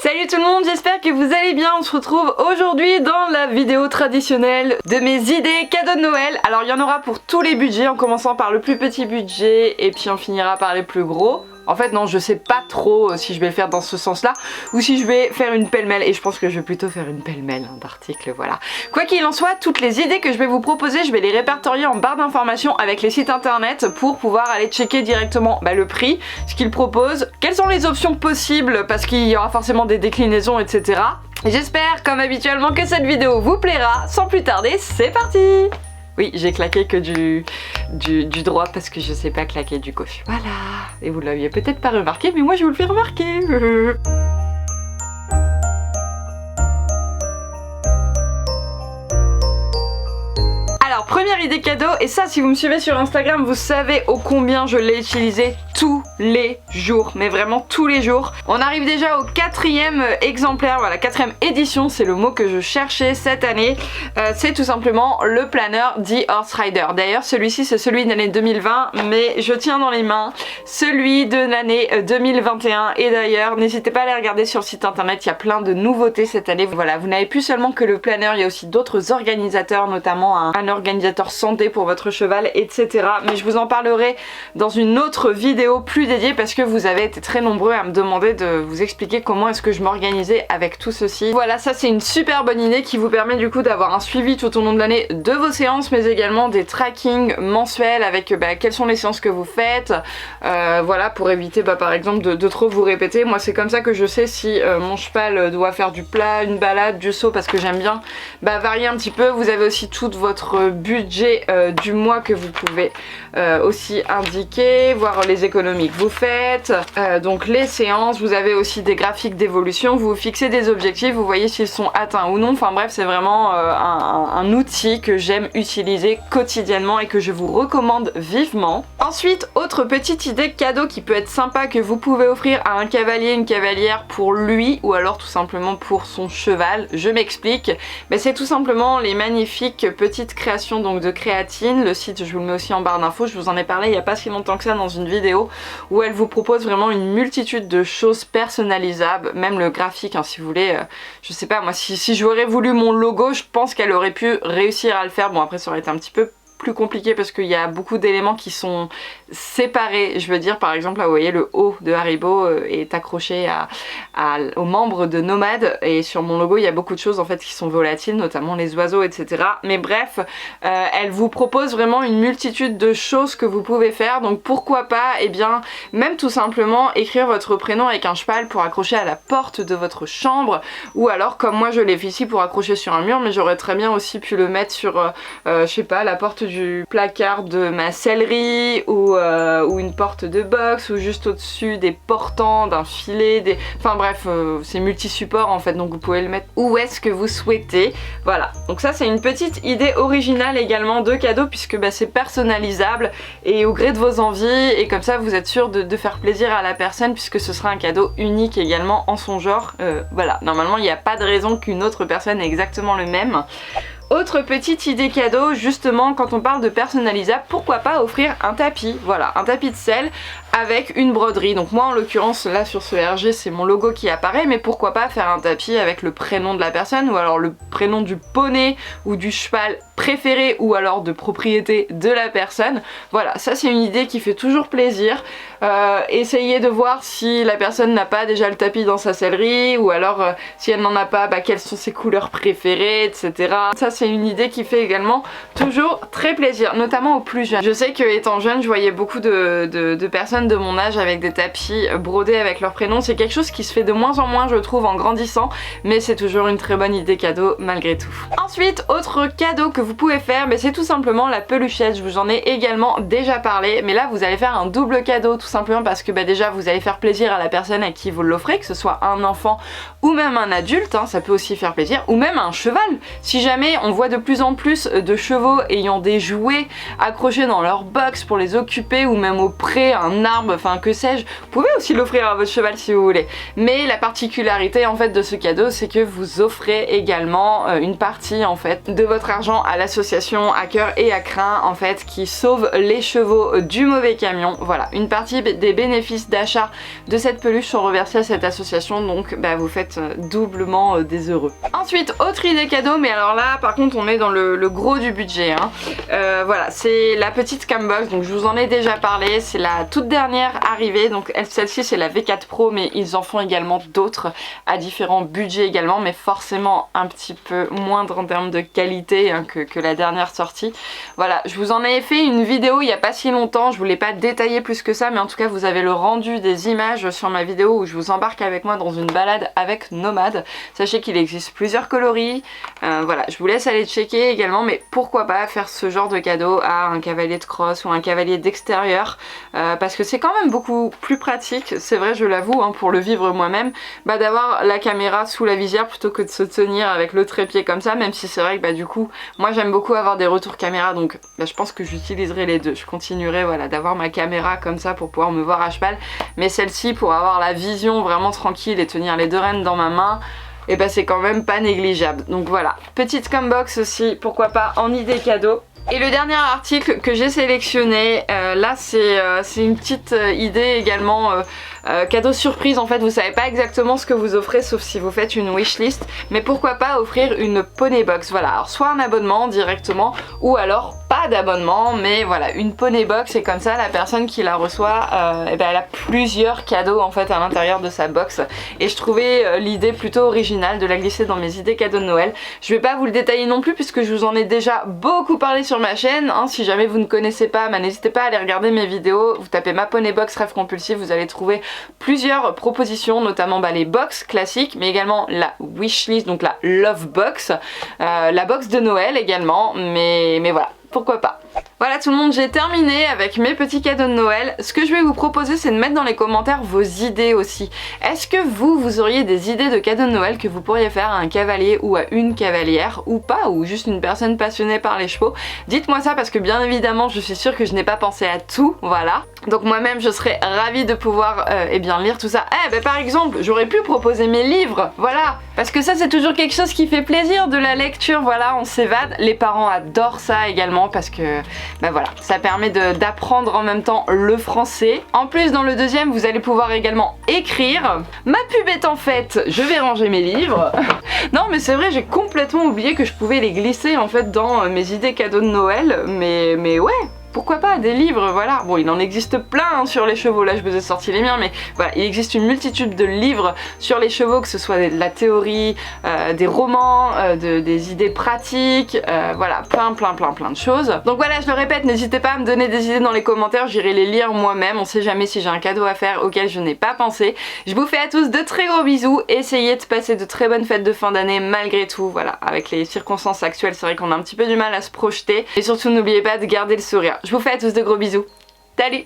Salut tout le monde, j'espère que vous allez bien. On se retrouve aujourd'hui dans la vidéo traditionnelle de mes idées cadeaux de Noël. Alors il y en aura pour tous les budgets, en commençant par le plus petit budget et puis on finira par les plus gros. En fait non, je sais pas trop si je vais le faire dans ce sens là ou si je vais faire une pêle-mêle, et je pense que je vais plutôt faire une pêle-mêle d'articles, voilà. Quoi qu'il en soit, toutes les idées que je vais vous proposer, je vais les répertorier en barre d'informations avec les sites internet pour pouvoir aller checker directement le prix, ce qu'ils proposent, quelles sont les options possibles parce qu'il y aura forcément des déclinaisons, etc. J'espère comme habituellement que cette vidéo vous plaira. Sans plus tarder, c'est parti! Oui, j'ai claqué que du droit parce que je sais pas claquer du gauche. Voilà. Et vous l'aviez peut-être pas remarqué, mais moi je vous le fais remarquer. Alors, première idée cadeau, et ça si vous me suivez sur Instagram, vous savez ô combien je l'ai utilisé tous les jours, mais vraiment tous les jours. On arrive déjà au 4e exemplaire, voilà, 4e édition, c'est le mot que je cherchais cette année. C'est tout simplement le planeur The Horse Rider. D'ailleurs, celui-ci c'est celui de l'année 2020, mais je tiens dans les mains celui de l'année 2021. Et d'ailleurs, n'hésitez pas à aller regarder sur le site internet, il y a plein de nouveautés cette année. Voilà, vous n'avez plus seulement que le planeur, il y a aussi d'autres organisateurs, notamment un organisateur santé pour votre cheval, etc. Mais je vous en parlerai dans une autre vidéo plus dédiée parce que vous avez été très nombreux à me demander de vous expliquer comment est-ce que je m'organisais avec tout ceci. Voilà, ça c'est une super bonne idée qui vous permet du coup d'avoir un suivi tout au long de l'année de vos séances, mais également des trackings mensuels avec quelles sont les séances que vous faites, voilà, pour éviter par exemple de trop vous répéter. Moi c'est comme ça que je sais si mon cheval doit faire du plat, une balade, du saut, parce que j'aime bien varier un petit peu. Vous avez aussi tout votre budget du mois que vous pouvez aussi indiquer, voir les économies que vous faites, donc les séances. Vous avez aussi des graphiques d'évolution, vous fixez des objectifs, vous voyez s'ils sont atteints ou non. Enfin bref, c'est vraiment un outil que j'aime utiliser quotidiennement et que je vous recommande vivement. Ensuite, autre petite idée cadeau qui peut être sympa, que vous pouvez offrir à un cavalier, une cavalière, pour lui ou alors tout simplement pour son cheval. Je m'explique, mais c'est tout simplement les magnifiques petites créations donc de Créatine. Le site je vous le mets aussi en barre d'infos, je vous en ai parlé il n'y a pas si longtemps que ça dans une vidéo où elle vous propose vraiment une multitude de choses personnalisables, même le graphique si vous voulez, je sais pas moi, si j'aurais voulu mon logo, je pense qu'elle aurait pu réussir à le faire. Bon, après ça aurait été un petit peu plus compliqué parce qu'il y a beaucoup d'éléments qui sont séparés. Je veux dire, par exemple là vous voyez le haut de Haribo est accroché aux membres de Nomade, et sur mon logo il y a beaucoup de choses en fait qui sont volatiles, notamment les oiseaux, etc. Mais bref, elle vous propose vraiment une multitude de choses que vous pouvez faire. Donc pourquoi pas, même tout simplement écrire votre prénom avec un cheval pour accrocher à la porte de votre chambre, ou alors comme moi je l'ai fait ici pour accrocher sur un mur, mais j'aurais très bien aussi pu le mettre sur je sais pas, la porte du placard de ma sellerie, ou une porte de box, ou juste au-dessus des portants d'un filet, enfin bref, c'est multi-support en fait, donc vous pouvez le mettre où est-ce que vous souhaitez. Voilà, donc ça c'est une petite idée originale également de cadeau, puisque c'est personnalisable et au gré de vos envies, et comme ça vous êtes sûr de faire plaisir à la personne, puisque ce sera un cadeau unique également en son genre. Voilà, normalement il n'y a pas de raison qu'une autre personne ait exactement le même. Autre petite idée cadeau, justement quand on parle de personnalisable, pourquoi pas offrir un tapis, voilà, un tapis de selle avec une broderie. Donc moi en l'occurrence là sur ce RG c'est mon logo qui apparaît, mais pourquoi pas faire un tapis avec le prénom de la personne, ou alors le prénom du poney ou du cheval préféré, ou alors de propriété de la personne. Voilà, ça c'est une idée qui fait toujours plaisir. Essayez de voir si la personne n'a pas déjà le tapis dans sa sellerie, ou alors si elle n'en a pas, quelles sont ses couleurs préférées, etc. Ça c'est une idée qui fait également toujours très plaisir, notamment aux plus jeunes. Je sais que étant jeune, je voyais beaucoup de personnes de mon âge avec des tapis brodés avec leur prénom. C'est quelque chose qui se fait de moins en moins, je trouve, en grandissant, mais c'est toujours une très bonne idée cadeau malgré tout. Ensuite, autre cadeau que vous pouvez faire, c'est tout simplement la peluchette. Je vous en ai également déjà parlé, mais là vous allez faire un double cadeau, tout simplement parce que déjà vous allez faire plaisir à la personne à qui vous l'offrez, que ce soit un enfant ou même un adulte, ça peut aussi faire plaisir, ou même un cheval. Si jamais on voit de plus en plus de chevaux ayant des jouets accrochés dans leur box pour les occuper, ou même au pré, un arbre, enfin que sais-je, vous pouvez aussi l'offrir à votre cheval si vous voulez. Mais la particularité en fait de ce cadeau, c'est que vous offrez également directement une partie en fait de votre argent à l'association À Cœur et à Crin en fait qui sauve les chevaux du mauvais camion. Voilà, une partie des bénéfices d'achat de cette peluche sont reversés à cette association, donc bah, vous faites doublement des heureux. Ensuite, autre idée cadeau, mais alors là par contre on est dans le gros du budget, hein. Voilà, c'est la petite Cambox, donc je vous en ai déjà parlé, c'est la toute dernière arrivée, donc celle-ci c'est la V4 Pro, mais ils en font également d'autres à différents budgets également, mais forcément un petit peu moindre en termes de qualité hein, que la dernière sortie. Voilà, je vous en avais fait une vidéo il n'y a pas si longtemps, je voulais pas détailler plus que ça, mais en tout cas vous avez le rendu des images sur ma vidéo où je vous embarque avec moi dans une balade avec Nomade. Sachez qu'il existe plusieurs coloris, voilà, je vous laisse aller checker également, mais pourquoi pas faire ce genre de cadeau à un cavalier de cross ou un cavalier d'extérieur, parce que c'est quand même beaucoup plus pratique, c'est vrai, je l'avoue, hein, pour le vivre moi-même, bah, d'avoir la caméra sous la visière plutôt que de se tenir avec le trépied comme ça, même si c'est vrai que bah, du coup moi j'aime beaucoup avoir des retours caméra, donc bah, je pense que j'utiliserai les deux. Je continuerai voilà, d'avoir ma caméra comme ça pour pouvoir me voir à cheval, mais celle-ci pour avoir la vision vraiment tranquille et tenir les deux rênes dans ma main, et bah c'est quand même pas négligeable. Donc voilà, petite Cambox aussi, pourquoi pas en idée cadeau. Et le dernier article que j'ai sélectionné, là c'est une petite idée également cadeau surprise. En fait vous savez pas exactement ce que vous offrez sauf si vous faites une wishlist, mais pourquoi pas offrir une poney box. Voilà, alors soit un abonnement directement ou alors pas d'abonnement, mais voilà, une poney box, et comme ça la personne qui la reçoit et ben elle a plusieurs cadeaux en fait à l'intérieur de sa box, et je trouvais l'idée plutôt originale de la glisser dans mes idées cadeaux de Noël. Je vais pas vous le détailler non plus puisque je vous en ai déjà beaucoup parlé sur ma chaîne, hein. Si jamais vous ne connaissez pas, bah, n'hésitez pas à aller regarder mes vidéos, vous tapez ma poney box rêve compulsif, vous allez trouver plusieurs propositions, notamment bah, les box classiques, mais également la wishlist, donc la love box, la box de Noël également, mais voilà, pourquoi pas. Voilà tout le monde, j'ai terminé avec mes petits cadeaux de Noël. Ce que je vais vous proposer, c'est de mettre dans les commentaires vos idées aussi. Est-ce que vous auriez des idées de cadeaux de Noël que vous pourriez faire à un cavalier ou à une cavalière, ou pas, ou juste une personne passionnée par les chevaux? Dites-moi ça parce que bien évidemment je suis sûre que je n'ai pas pensé à tout, voilà. Donc moi-même je serais ravie de pouvoir eh bien lire tout ça. Ben, par exemple, j'aurais pu proposer mes livres, voilà. Parce que ça c'est toujours quelque chose qui fait plaisir, de la lecture, voilà, on s'évade. Les parents adorent ça également parce que bah voilà, ça permet d'apprendre en même temps le français. En plus dans le deuxième vous allez pouvoir également écrire. Ma pub étant faite, je vais ranger mes livres. Non mais c'est vrai, j'ai complètement oublié que je pouvais les glisser en fait dans mes idées cadeaux de Noël, mais ouais, pourquoi pas des livres, voilà. Bon, il en existe plein hein, sur les chevaux, là je vous ai sorti les miens, mais voilà, il existe une multitude de livres sur les chevaux, que ce soit de la théorie, des romans, des idées pratiques, voilà, plein de choses. Donc voilà, je le répète, n'hésitez pas à me donner des idées dans les commentaires, j'irai les lire moi-même, on sait jamais si j'ai un cadeau à faire auquel je n'ai pas pensé. Je vous fais à tous de très gros bisous, essayez de passer de très bonnes fêtes de fin d'année malgré tout, voilà, avec les circonstances actuelles, c'est vrai qu'on a un petit peu du mal à se projeter, et surtout n'oubliez pas de garder le sourire. Je vous fais à tous de gros bisous. Salut!